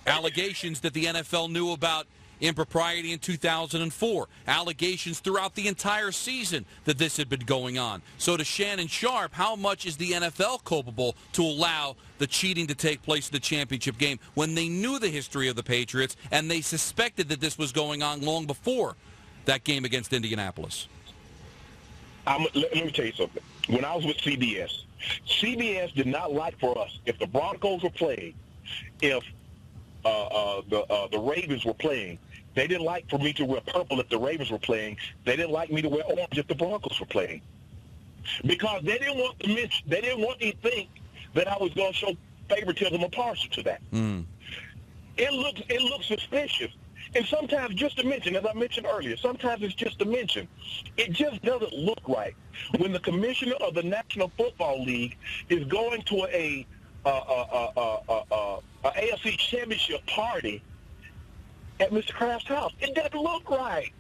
Allegations that the NFL knew about impropriety in 2004. Allegations throughout the entire season that this had been going on. So to Shannon Sharpe, how much is the NFL culpable to allow the cheating to take place in the championship game when they knew the history of the Patriots and they suspected that this was going on long before that game against Indianapolis? Let me tell you something. When I was with CBS did not like for us, if the Broncos were playing, if the Ravens were playing, they didn't like for me to wear purple if the Ravens were playing. They didn't like me to wear orange if the Broncos were playing, because they didn't want me to think that I was going to show favoritism or partial to that. It looks suspicious. And sometimes, just to mention, as I mentioned earlier, sometimes it's just to mention. It just doesn't look right when the commissioner of the National Football League is going to a AFC Championship party at Mr. Kraft's house. It doesn't look right.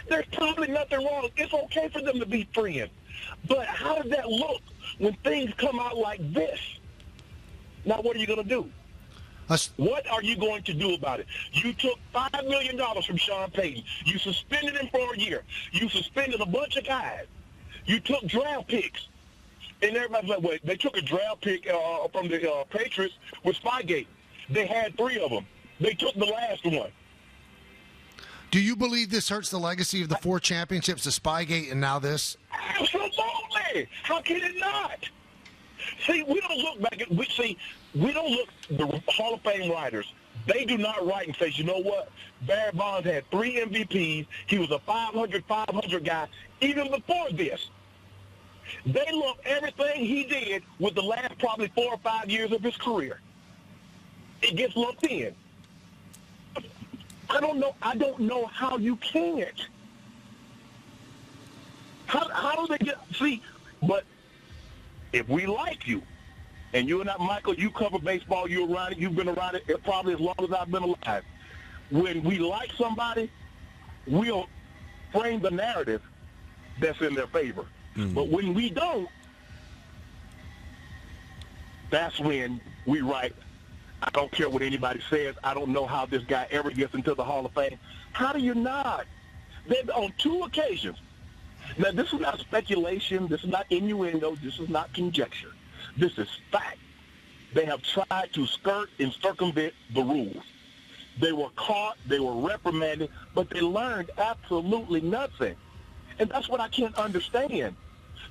There's probably nothing wrong. It's okay for them to be friends. But how does that look when things come out like this? Now, what are you going to do? What are you going to do about it? You took $5 million from Sean Payton. You suspended him for a year. You suspended a bunch of guys. You took draft picks. And everybody's like, wait, they took a draft pick from the Patriots with Spygate. They had 3 of them. They took the last one. Do you believe this hurts the legacy of the 4 championships, the Spygate, and now this? Absolutely. How can it not? See, we don't look back at we don't look the Hall of Fame writers. They do not write and say, you know what? Barry Bonds had 3 MVPs. He was a 500 guy even before this. They lump everything he did with the last probably 4 or 5 years of his career. It gets lumped in. I don't know how you can't. How do they get but if we like you, and you and I, Michael, you cover baseball, you're around it, you've been around it probably as long as I've been alive. When we like somebody, we'll frame the narrative that's in their favor. But when we don't, that's when we write, I don't care what anybody says. I don't know how this guy ever gets into the Hall of Fame. How do you not? They've on 2 occasions. Now, this is not speculation. This is not innuendo. This is not conjecture. This is fact. They have tried to skirt and circumvent the rules. They were caught. They were reprimanded, but they learned absolutely nothing. And that's what I can't understand.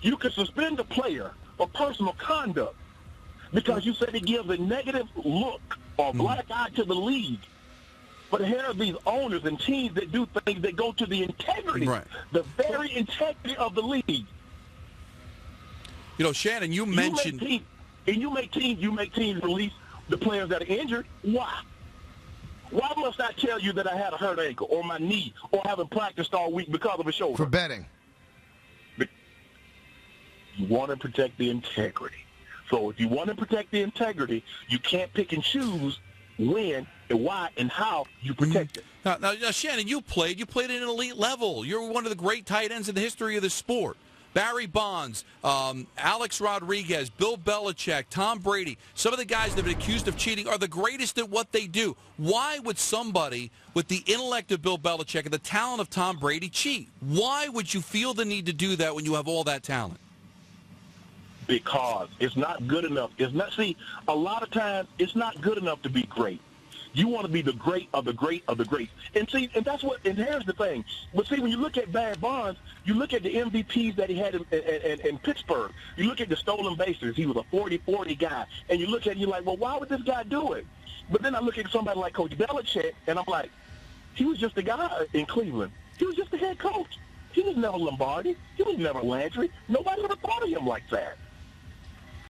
You could suspend a player for personal conduct because you said it gives a negative look or black eye to the league. But here are these owners and teams that do things that go to the integrity, the very integrity of the league. You know, Shannon, you mentioned... You make teams release the players that are injured. Why? Why must I tell you that I had a hurt ankle or my knee or haven't practiced all week because of a shoulder? For betting. You want to protect the integrity. So if you want to protect the integrity, you can't pick and choose when and why and how you protect it. Now, Shannon, you played at an elite level. You're one of the great tight ends in the history of the sport. Barry Bonds, Alex Rodriguez, Bill Belichick, Tom Brady, some of the guys that have been accused of cheating are the greatest at what they do. Why would somebody with the intellect of Bill Belichick and the talent of Tom Brady cheat? Why would you feel the need to do that when you have all that talent? Because it's not good enough. A lot of times it's not good enough to be great. You want to be the great of the great of the great. And here's the thing. But see, when you look at Barry Bonds, you look at the MVPs that he had in Pittsburgh. You look at the stolen bases. He was a 40-40 guy. And you look at it, you're like, well, why would this guy do it? But then I look at somebody like Coach Belichick, and I'm like, he was just a guy in Cleveland. He was just the head coach. He was never Lombardi. He was never Landry. Nobody ever thought of him like that.